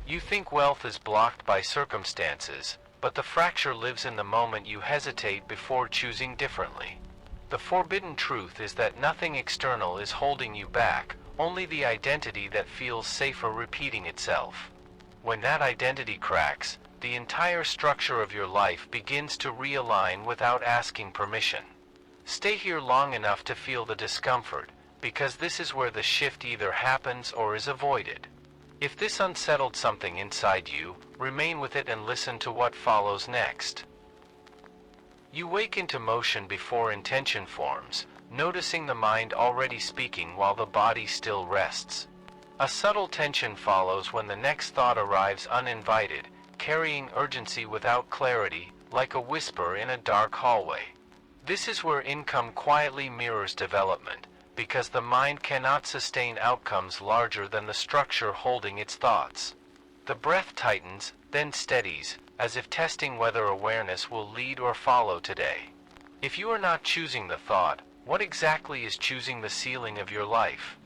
You think wealth is blocked by circumstances, but the fracture lives in the moment you hesitate before choosing differently. The forbidden truth is that nothing external is holding you back, only the identity that feels safer repeating itself. When that identity cracks, the entire structure of your life begins to realign without asking permission. Stay here long enough to feel the discomfort, because this is where the shift either happens or is avoided. If this unsettled something inside you, remain with it and listen to what follows next. You wake into motion before intention forms, noticing the mind already speaking while the body still rests. A subtle tension follows when the next thought arrives uninvited, carrying urgency without clarity, like a whisper in a dark hallway. This is where income quietly mirrors development, because the mind cannot sustain outcomes larger than the structure holding its thoughts. The breath tightens, then steadies, as if testing whether awareness will lead or follow today. If you are not choosing the thought, what exactly is choosing the ceiling of your life?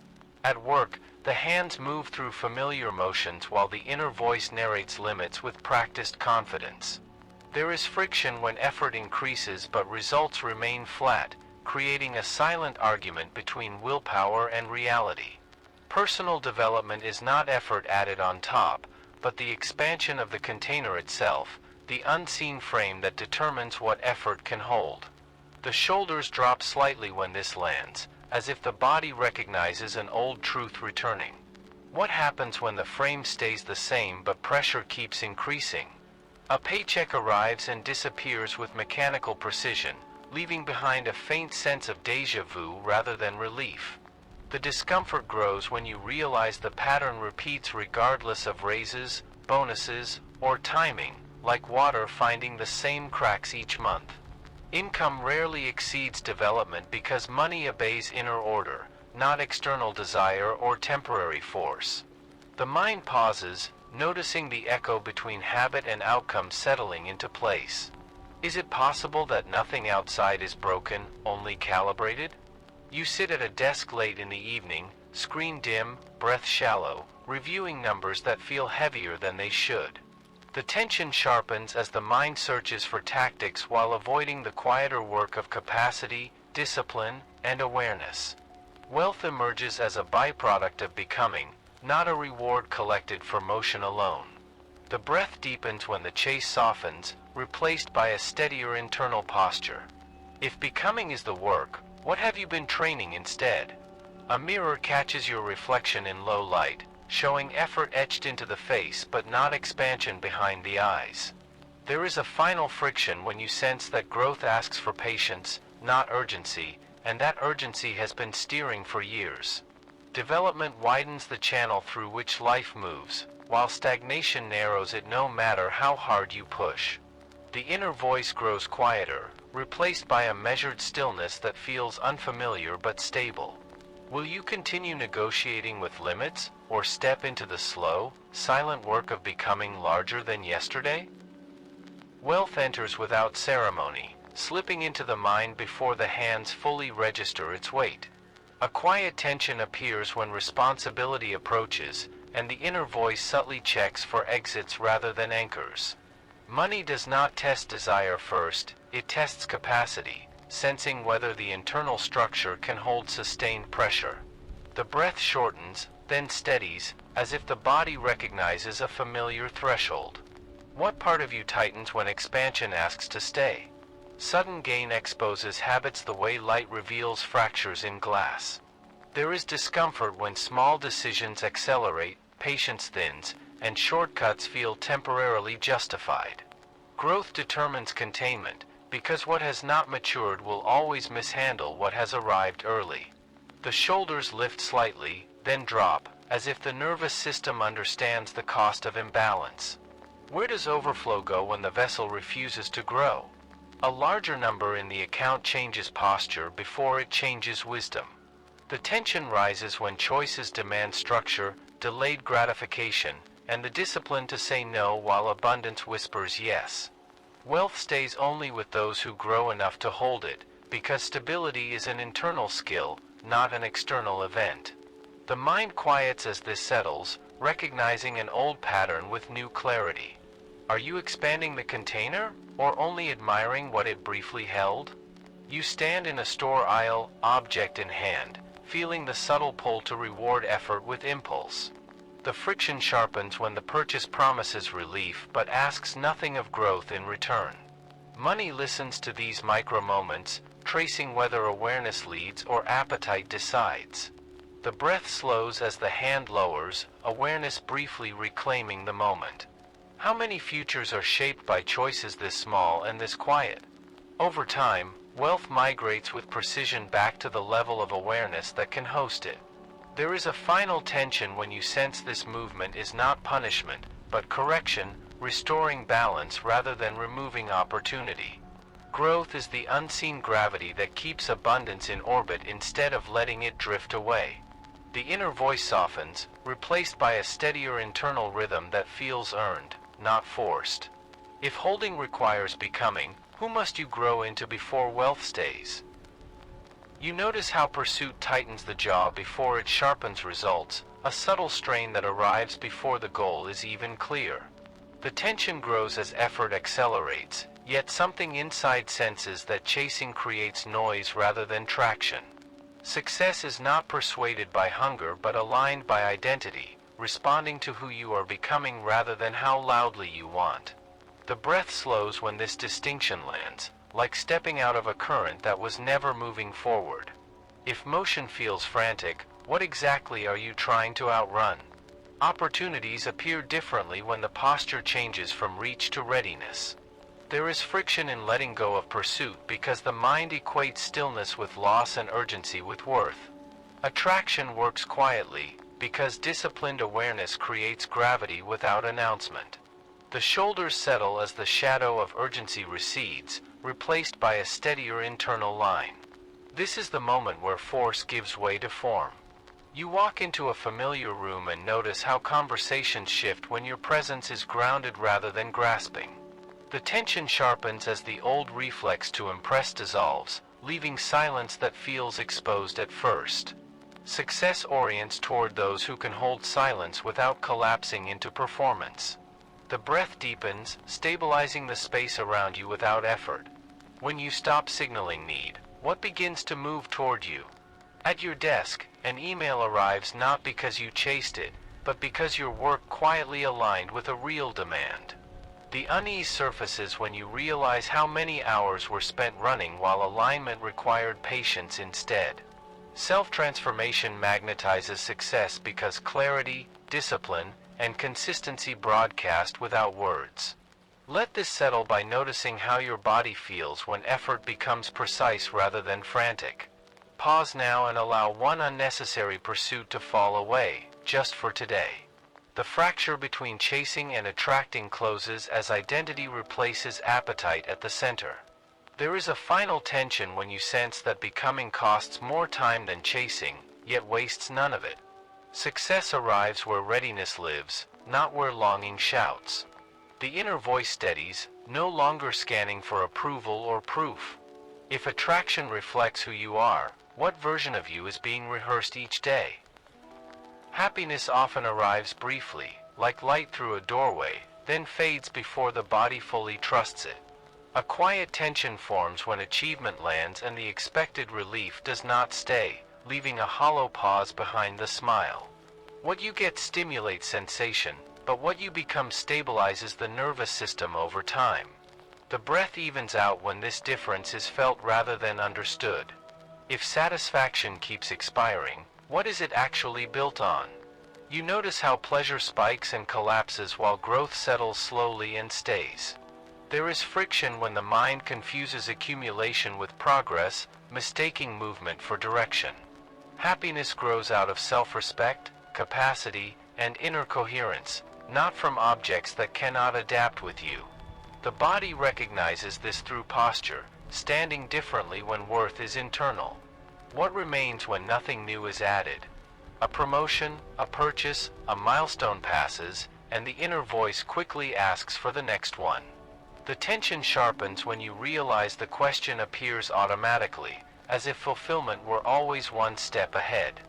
At work, the hands move through familiar motions while the inner voice narrates limits with practiced confidence. There is friction when effort increases but results remain flat, creating a silent argument between willpower and reality. Personal development is not effort added on top, but the expansion of the container itself, the unseen frame that determines what effort can hold. The shoulders drop slightly when this lands, as if the body recognizes an old truth returning. What happens when the frame stays the same but pressure keeps increasing? A paycheck arrives and disappears with mechanical precision, leaving behind a faint sense of déjà vu rather than relief. The discomfort grows when you realize the pattern repeats regardless of raises, bonuses, or timing, like water finding the same cracks each month. Income rarely exceeds development because money obeys inner order, not external desire or temporary force. The mind pauses, noticing the echo between habit and outcome settling into place. Is it possible that nothing outside is broken, only calibrated? You sit at a desk late in the evening, screen dim, breath shallow, reviewing numbers that feel heavier than they should. The tension sharpens as the mind searches for tactics while avoiding the quieter work of capacity, discipline, and awareness. Wealth emerges as a byproduct of becoming, not a reward collected for motion alone. The breath deepens when the chase softens, replaced by a steadier internal posture. If becoming is the work, what have you been training instead? A mirror catches your reflection in low light, showing effort etched into the face but not expansion behind the eyes. There is a final friction when you sense that growth asks for patience, not urgency, and that urgency has been steering for years. Development widens the channel through which life moves, while stagnation narrows it no matter how hard you push. The inner voice grows quieter, replaced by a measured stillness that feels unfamiliar but stable. Will you continue negotiating with limits, or step into the slow, silent work of becoming larger than yesterday? Wealth enters without ceremony, slipping into the mind before the hands fully register its weight. A quiet tension appears when responsibility approaches, and the inner voice subtly checks for exits rather than anchors. Money does not test desire first, it tests capacity, sensing whether the internal structure can hold sustained pressure. The breath shortens, then steadies, as if the body recognizes a familiar threshold. What part of you tightens when expansion asks to stay? Sudden gain exposes habits the way light reveals fractures in glass. There is discomfort when small decisions accelerate, patience thins, and shortcuts feel temporarily justified. Growth determines containment, because what has not matured will always mishandle what has arrived early. The shoulders lift slightly, then drop, as if the nervous system understands the cost of imbalance. Where does overflow go when the vessel refuses to grow? A larger number in the account changes posture before it changes wisdom. The tension rises when choices demand structure, delayed gratification, and the discipline to say no while abundance whispers yes. Wealth stays only with those who grow enough to hold it, because stability is an internal skill, not an external event. The mind quiets as this settles, recognizing an old pattern with new clarity. Are you expanding the container, or only admiring what it briefly held? You stand in a store aisle, object in hand, feeling the subtle pull to reward effort with impulse. The friction sharpens when the purchase promises relief but asks nothing of growth in return. Money listens to these micro moments, tracing whether awareness leads or appetite decides. The breath slows as the hand lowers, awareness briefly reclaiming the moment. How many futures are shaped by choices this small and this quiet? Over time, wealth migrates with precision back to the level of awareness that can host it. There is a final tension when you sense this movement is not punishment, but correction, restoring balance rather than removing opportunity. Growth is the unseen gravity that keeps abundance in orbit instead of letting it drift away. The inner voice softens, replaced by a steadier internal rhythm that feels earned, not forced. If holding requires becoming, who must you grow into before wealth stays? You notice how pursuit tightens the jaw before it sharpens results, a subtle strain that arrives before the goal is even clear. The tension grows as effort accelerates, yet something inside senses that chasing creates noise rather than traction. Success is not persuaded by hunger but aligned by identity, responding to who you are becoming rather than how loudly you want. The breath slows when this distinction lands, like stepping out of a current that was never moving forward. If motion feels frantic, what exactly are you trying to outrun? Opportunities appear differently when the posture changes from reach to readiness. There is friction in letting go of pursuit because the mind equates stillness with loss and urgency with worth. Attraction works quietly, because disciplined awareness creates gravity without announcement. The shoulders settle as the shadow of urgency recedes, replaced by a steadier internal line. This is the moment where force gives way to form. You walk into a familiar room and notice how conversations shift when your presence is grounded rather than grasping. The tension sharpens as the old reflex to impress dissolves, leaving silence that feels exposed at first. Success orients toward those who can hold silence without collapsing into performance. The breath deepens, stabilizing the space around you without effort. When you stop signaling need, what begins to move toward you? At your desk, an email arrives not because you chased it, but because your work quietly aligned with a real demand. The unease surfaces when you realize how many hours were spent running while alignment required patience instead. Self-transformation magnetizes success because clarity, discipline, and consistency broadcast without words. Let this settle by noticing how your body feels when effort becomes precise rather than frantic. Pause now and allow one unnecessary pursuit to fall away, just for today. The fracture between chasing and attracting closes as identity replaces appetite at the center. There is a final tension when you sense that becoming costs more time than chasing, yet wastes none of it. Success arrives where readiness lives, not where longing shouts. The inner voice steadies, no longer scanning for approval or proof. If attraction reflects who you are, what version of you is being rehearsed each day? Happiness often arrives briefly, like light through a doorway, then fades before the body fully trusts it. A quiet tension forms when achievement lands and the expected relief does not stay, leaving a hollow pause behind the smile. What you get stimulates sensation, but what you become stabilizes the nervous system over time. The breath evens out when this difference is felt rather than understood. If satisfaction keeps expiring, what is it actually built on? You notice how pleasure spikes and collapses while growth settles slowly and stays. There is friction when the mind confuses accumulation with progress, mistaking movement for direction. Happiness grows out of self-respect, capacity, and inner coherence, not from objects that cannot adapt with you. The body recognizes this through posture, standing differently when worth is internal. What remains when nothing new is added? A promotion, a purchase, a milestone passes, and the inner voice quickly asks for the next one. The tension sharpens when you realize the question appears automatically, as if fulfillment were always one step ahead.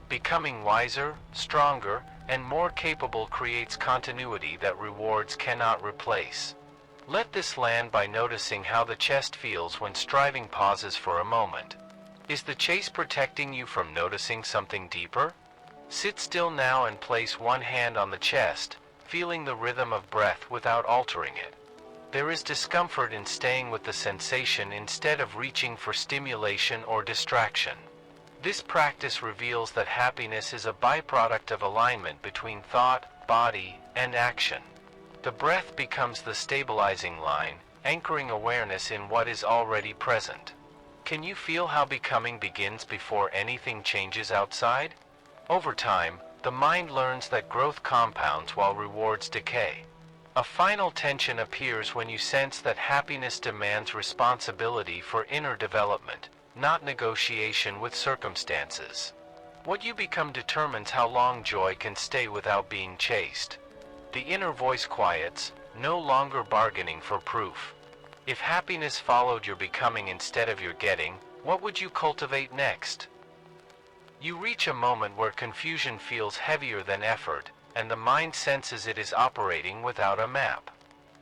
Becoming wiser, stronger, and more capable creates continuity that rewards cannot replace. Let this land by noticing how the chest feels when striving pauses for a moment. Is the chase protecting you from noticing something deeper? Sit still now and place one hand on the chest, feeling the rhythm of breath without altering it. There is discomfort in staying with the sensation instead of reaching for stimulation or distraction. This practice reveals that happiness is a byproduct of alignment between thought, body, and action. The breath becomes the stabilizing line, anchoring awareness in what is already present. Can you feel how becoming begins before anything changes outside? Over time, the mind learns that growth compounds while rewards decay. A final tension appears when you sense that happiness demands responsibility for inner development, not negotiation with circumstances. What you become determines how long joy can stay without being chased. The inner voice quiets, no longer bargaining for proof. If happiness followed your becoming instead of your getting, what would you cultivate next? You reach a moment where confusion feels heavier than effort, and the mind senses it is operating without a map.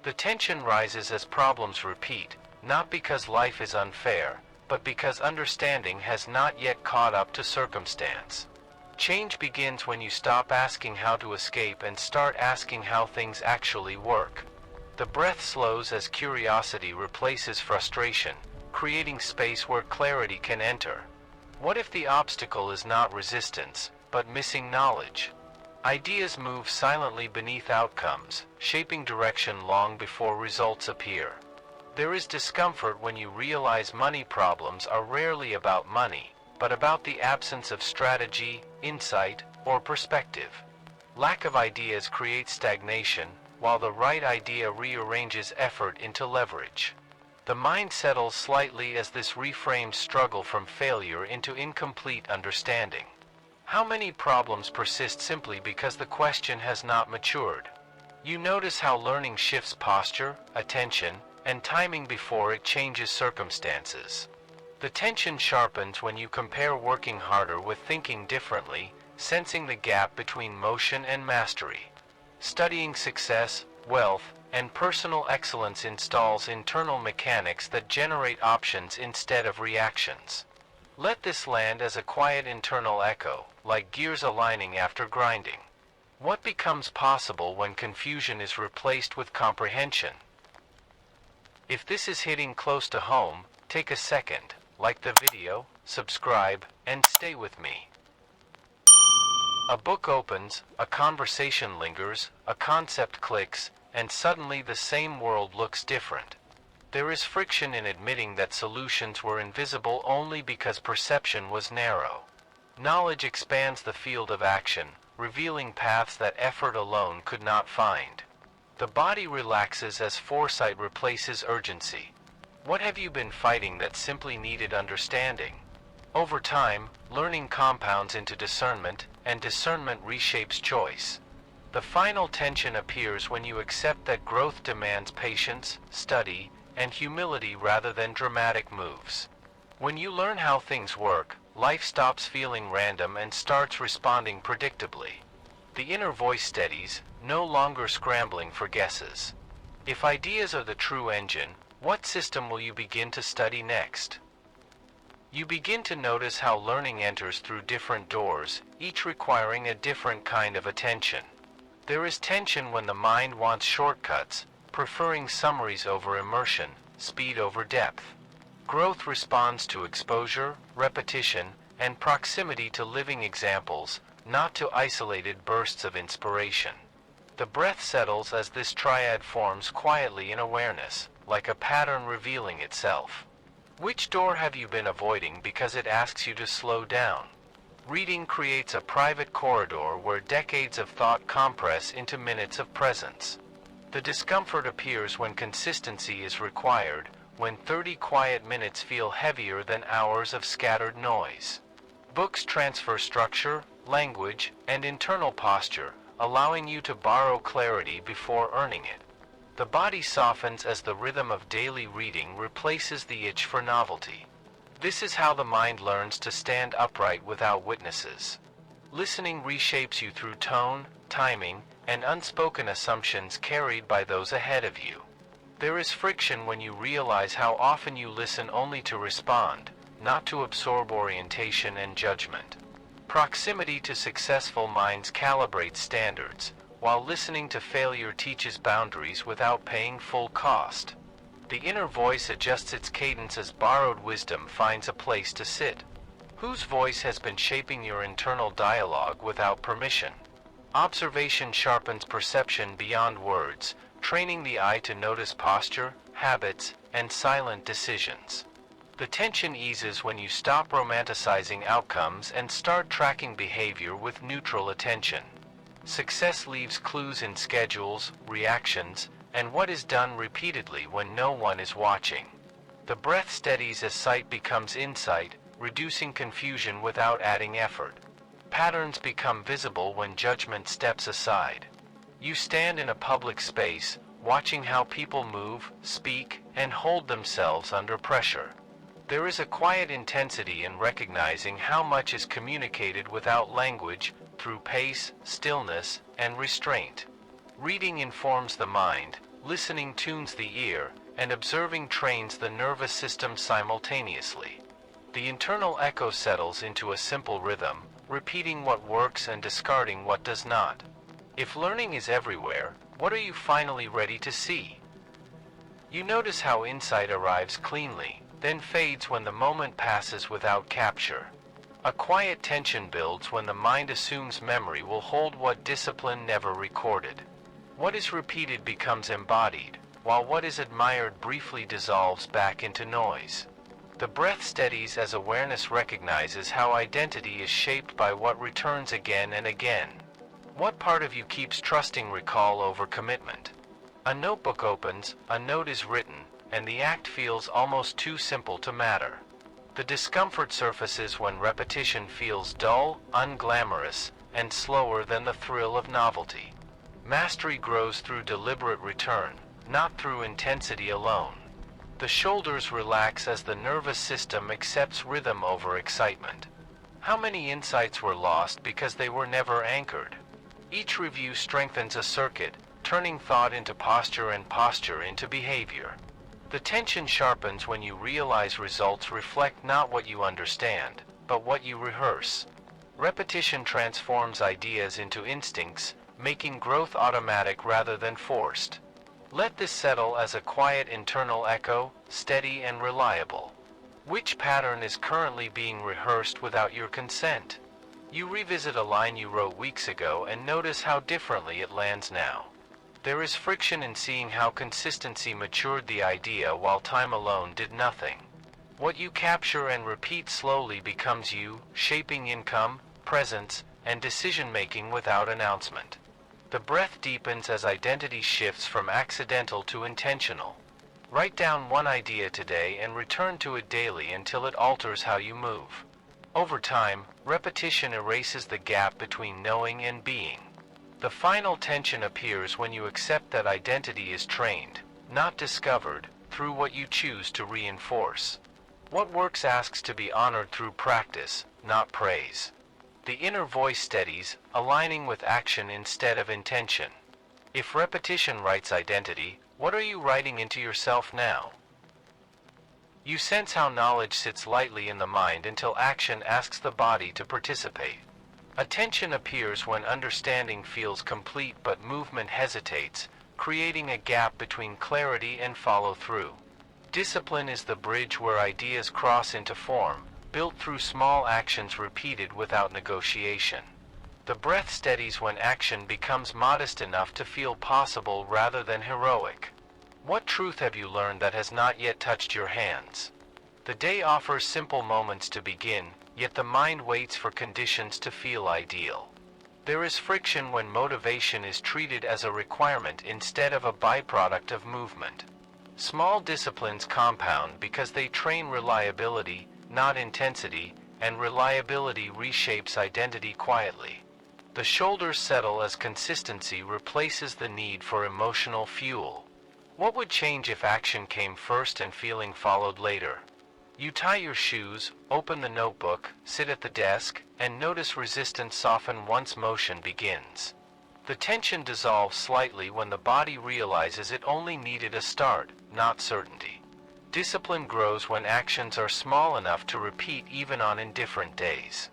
The tension rises as problems repeat, not because life is unfair, but because understanding has not yet caught up to circumstance. Change begins when you stop asking how to escape and start asking how things actually work. The breath slows as curiosity replaces frustration, creating space where clarity can enter. What if the obstacle is not resistance, but missing knowledge? Ideas move silently beneath outcomes, shaping direction long before results appear. There is discomfort when you realize money problems are rarely about money, but about the absence of strategy, insight, or perspective. Lack of ideas creates stagnation, while the right idea rearranges effort into leverage. The mind settles slightly as this reframes struggle from failure into incomplete understanding. How many problems persist simply because the question has not matured? You notice how learning shifts posture, attention, and timing before it changes circumstances. The tension sharpens when you compare working harder with thinking differently, sensing the gap between motion and mastery. Studying success, wealth, and personal excellence installs internal mechanics that generate options instead of reactions. Let this land as a quiet internal echo, like gears aligning after grinding. What becomes possible when confusion is replaced with comprehension? If this is hitting close to home, take a second, like the video, subscribe, and stay with me. A book opens, a conversation lingers, a concept clicks, and suddenly the same world looks different. There is friction in admitting that solutions were invisible only because perception was narrow. Knowledge expands the field of action, revealing paths that effort alone could not find. The body relaxes as foresight replaces urgency. What have you been fighting that simply needed understanding? Over time, learning compounds into discernment, and discernment reshapes choice. The final tension appears when you accept that growth demands patience, study, and humility rather than dramatic moves. When you learn how things work, life stops feeling random and starts responding predictably. The inner voice steadies, no longer scrambling for guesses. If ideas are the true engine, what system will you begin to study next? You begin to notice how learning enters through different doors, each requiring a different kind of attention. There is tension when the mind wants shortcuts, preferring summaries over immersion, speed over depth. Growth responds to exposure, repetition, and proximity to living examples, not to isolated bursts of inspiration. The breath settles as this triad forms quietly in awareness, like a pattern revealing itself. Which door have you been avoiding because it asks you to slow down? Reading creates a private corridor where decades of thought compress into minutes of presence. The discomfort appears when consistency is required, when 30 quiet minutes feel heavier than hours of scattered noise. Books transfer structure, language, and internal posture, allowing you to borrow clarity before earning it. The body softens as the rhythm of daily reading replaces the itch for novelty. This is how the mind learns to stand upright without witnesses. Listening reshapes you through tone, timing, and unspoken assumptions carried by those ahead of you. There is friction when you realize how often you listen only to respond, not to absorb orientation and judgment. Proximity to successful minds calibrates standards, while listening to failure teaches boundaries without paying full cost. The inner voice adjusts its cadence as borrowed wisdom finds a place to sit. Whose voice has been shaping your internal dialogue without permission? Observation sharpens perception beyond words, training the eye to notice posture, habits, and silent decisions. The tension eases when you stop romanticizing outcomes and start tracking behavior with neutral attention. Success leaves clues in schedules, reactions, and what is done repeatedly when no one is watching. The breath steadies as sight becomes insight, reducing confusion without adding effort. Patterns become visible when judgment steps aside. You stand in a public space, watching how people move, speak, and hold themselves under pressure. There is a quiet intensity in recognizing how much is communicated without language, through pace, stillness, and restraint. Reading informs the mind, listening tunes the ear, and observing trains the nervous system simultaneously. The internal echo settles into a simple rhythm, repeating what works and discarding what does not. If learning is everywhere, what are you finally ready to see? You notice how insight arrives cleanly, then fades when the moment passes without capture. A quiet tension builds when the mind assumes memory will hold what discipline never recorded. What is repeated becomes embodied, while what is admired briefly dissolves back into noise. The breath steadies as awareness recognizes how identity is shaped by what returns again and again. What part of you keeps trusting recall over commitment? A notebook opens, a note is written, and the act feels almost too simple to matter. The discomfort surfaces when repetition feels dull, unglamorous, and slower than the thrill of novelty. Mastery grows through deliberate return, not through intensity alone. The shoulders relax as the nervous system accepts rhythm over excitement. How many insights were lost because they were never anchored? Each review strengthens a circuit, turning thought into posture and posture into behavior. The tension sharpens when you realize results reflect not what you understand, but what you rehearse. Repetition transforms ideas into instincts, making growth automatic rather than forced. Let this settle as a quiet internal echo, steady and reliable. Which pattern is currently being rehearsed without your consent? You revisit a line you wrote weeks ago and notice how differently it lands now. There is friction in seeing how consistency matured the idea while time alone did nothing. What you capture and repeat slowly becomes you, shaping income, presence, and decision-making without announcement. The breath deepens as identity shifts from accidental to intentional. Write down one idea today and return to it daily until it alters how you move. Over time, repetition erases the gap between knowing and being. The final tension appears when you accept that identity is trained, not discovered, through what you choose to reinforce. What works asks to be honored through practice, not praise. The inner voice steadies, aligning with action instead of intention. If repetition writes identity, what are you writing into yourself now? You sense how knowledge sits lightly in the mind until action asks the body to participate. Attention appears when understanding feels complete but movement hesitates, creating a gap between clarity and follow-through. Discipline is the bridge where ideas cross into form, built through small actions repeated without negotiation. The breath steadies when action becomes modest enough to feel possible rather than heroic. What truth have you learned that has not yet touched your hands? The day offers simple moments to begin, yet the mind waits for conditions to feel ideal. There is friction when motivation is treated as a requirement instead of a byproduct of movement. Small disciplines compound because they train reliability, not intensity, and reliability reshapes identity quietly. The shoulders settle as consistency replaces the need for emotional fuel. What would change if action came first and feeling followed later? You tie your shoes, open the notebook, sit at the desk, and notice resistance soften once motion begins. The tension dissolves slightly when the body realizes it only needed a start, not certainty. Discipline grows when actions are small enough to repeat even on indifferent days.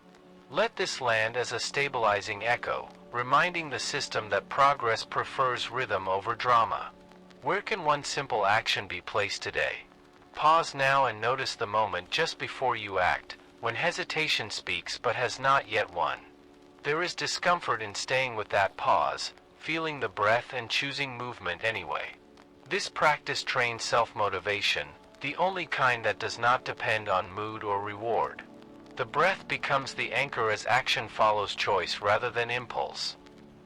Let this land as a stabilizing echo, reminding the system that progress prefers rhythm over drama. Where can one simple action be placed today? Pause now and notice the moment just before you act, when hesitation speaks but has not yet won. There is discomfort in staying with that pause, feeling the breath and choosing movement anyway. This practice trains self-motivation, the only kind that does not depend on mood or reward. The breath becomes the anchor as action follows choice rather than impulse.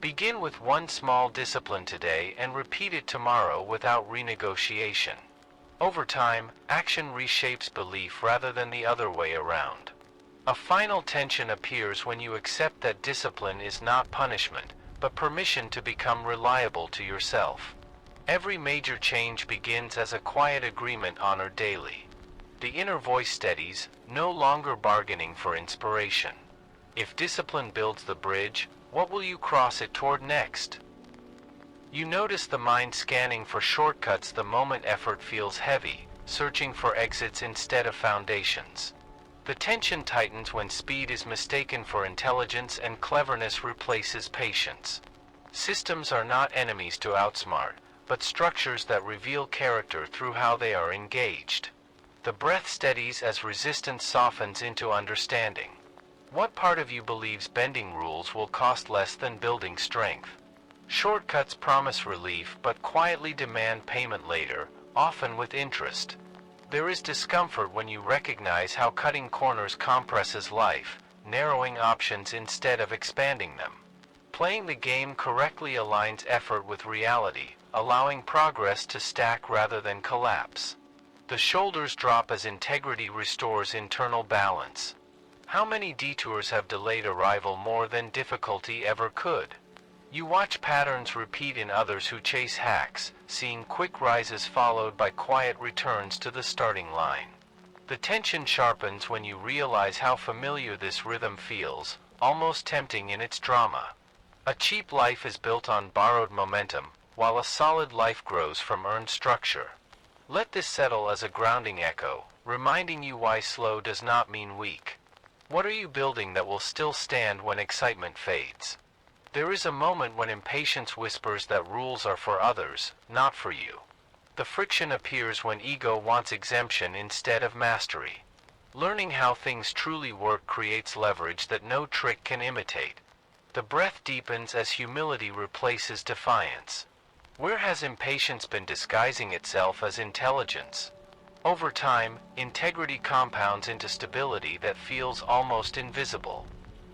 Begin with one small discipline today and repeat it tomorrow without renegotiation. Over time, action reshapes belief rather than the other way around. A final tension appears when you accept that discipline is not punishment, but permission to become reliable to yourself. Every major change begins as a quiet agreement honored daily. The inner voice steadies, no longer bargaining for inspiration. If discipline builds the bridge, what will you cross it toward next? You notice the mind scanning for shortcuts the moment effort feels heavy, searching for exits instead of foundations. The tension tightens when speed is mistaken for intelligence and cleverness replaces patience. Systems are not enemies to outsmart, but structures that reveal character through how they are engaged. The breath steadies as resistance softens into understanding. What part of you believes bending rules will cost less than building strength? Shortcuts promise relief but quietly demand payment later, often with interest. There is discomfort when you recognize how cutting corners compresses life, narrowing options instead of expanding them. Playing the game correctly aligns effort with reality, allowing progress to stack rather than collapse. The shoulders drop as integrity restores internal balance. How many detours have delayed arrival more than difficulty ever could? You watch patterns repeat in others who chase hacks, seeing quick rises followed by quiet returns to the starting line. The tension sharpens when you realize how familiar this rhythm feels, almost tempting in its drama. A cheap life is built on borrowed momentum, while a solid life grows from earned structure. Let this settle as a grounding echo, reminding you why slow does not mean weak. What are you building that will still stand when excitement fades? There is a moment when impatience whispers that rules are for others, not for you. The friction appears when ego wants exemption instead of mastery. Learning how things truly work creates leverage that no trick can imitate. The breath deepens as humility replaces defiance. Where has impatience been disguising itself as intelligence? Over time, integrity compounds into stability that feels almost invisible.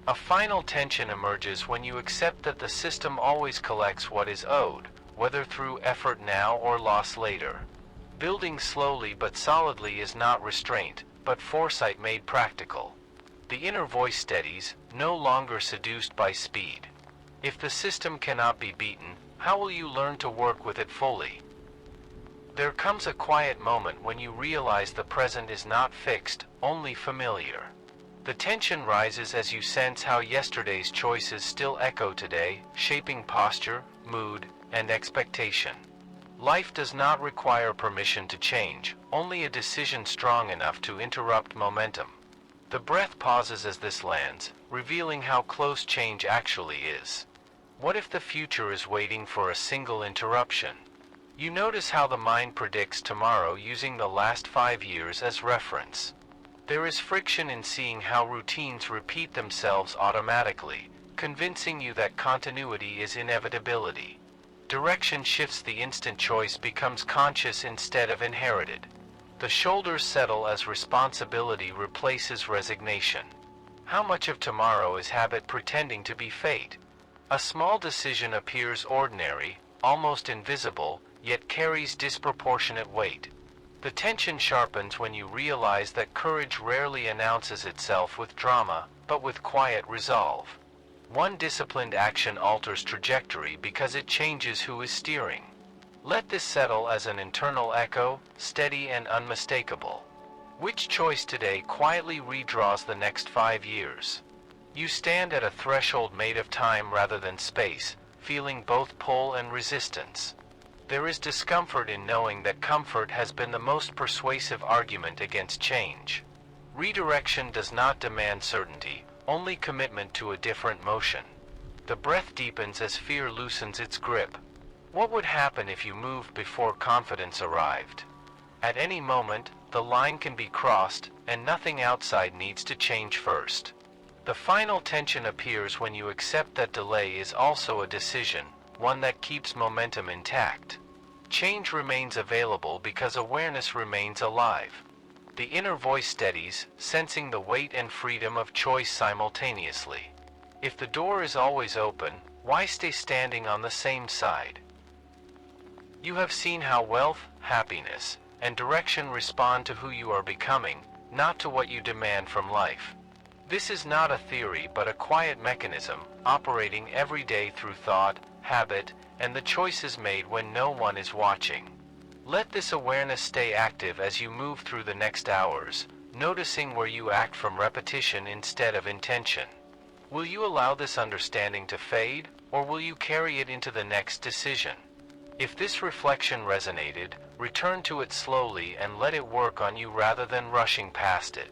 A final tension emerges when you accept that the system always collects what is owed, whether through effort now or loss later. Building slowly but solidly is not restraint, but foresight made practical. The inner voice steadies, no longer seduced by speed. If the system cannot be beaten, how will you learn to work with it fully? There comes a quiet moment when you realize the present is not fixed, only familiar. The tension rises as you sense how yesterday's choices still echo today, shaping posture, mood, and expectation. Life does not require permission to change, only a decision strong enough to interrupt momentum. The breath pauses as this lands, revealing how close change actually is. What if the future is waiting for a single interruption? You notice how the mind predicts tomorrow using the last 5 years as reference. There is friction in seeing how routines repeat themselves automatically, convincing you that continuity is inevitability. Direction shifts, the instant choice becomes conscious instead of inherited. The shoulders settle as responsibility replaces resignation. How much of tomorrow is habit pretending to be fate? A small decision appears ordinary, almost invisible, yet carries disproportionate weight. The tension sharpens when you realize that courage rarely announces itself with drama, but with quiet resolve. One disciplined action alters trajectory because it changes who is steering. Let this settle as an internal echo, steady and unmistakable. Which choice today quietly redraws the next 5 years? You stand at a threshold made of time rather than space, feeling both pull and resistance. There is discomfort in knowing that comfort has been the most persuasive argument against change. Redirection does not demand certainty, only commitment to a different motion. The breath deepens as fear loosens its grip. What would happen if you moved before confidence arrived? At any moment, the line can be crossed, and nothing outside needs to change first. The final tension appears when you accept that delay is also a decision, one that keeps momentum intact. Change remains available because awareness remains alive. The inner voice steadies, sensing the weight and freedom of choice simultaneously. If the door is always open, why stay standing on the same side? You have seen how wealth, happiness, and direction respond to who you are becoming, not to what you demand from life. This is not a theory but a quiet mechanism, operating every day through thought, habit, and the choices made when no one is watching. Let this awareness stay active as you move through the next hours, noticing where you act from repetition instead of intention. Will you allow this understanding to fade, or will you carry it into the next decision? If this reflection resonated, return to it slowly and let it work on you rather than rushing past it.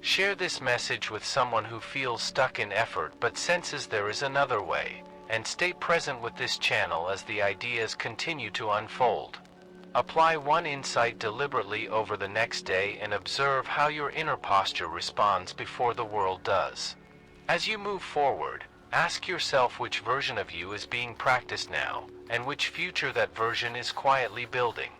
Share this message with someone who feels stuck in effort but senses there is another way, and stay present with this channel as the ideas continue to unfold. Apply one insight deliberately over the next day and observe how your inner posture responds before the world does. As you move forward, ask yourself which version of you is being practiced now, and which future that version is quietly building.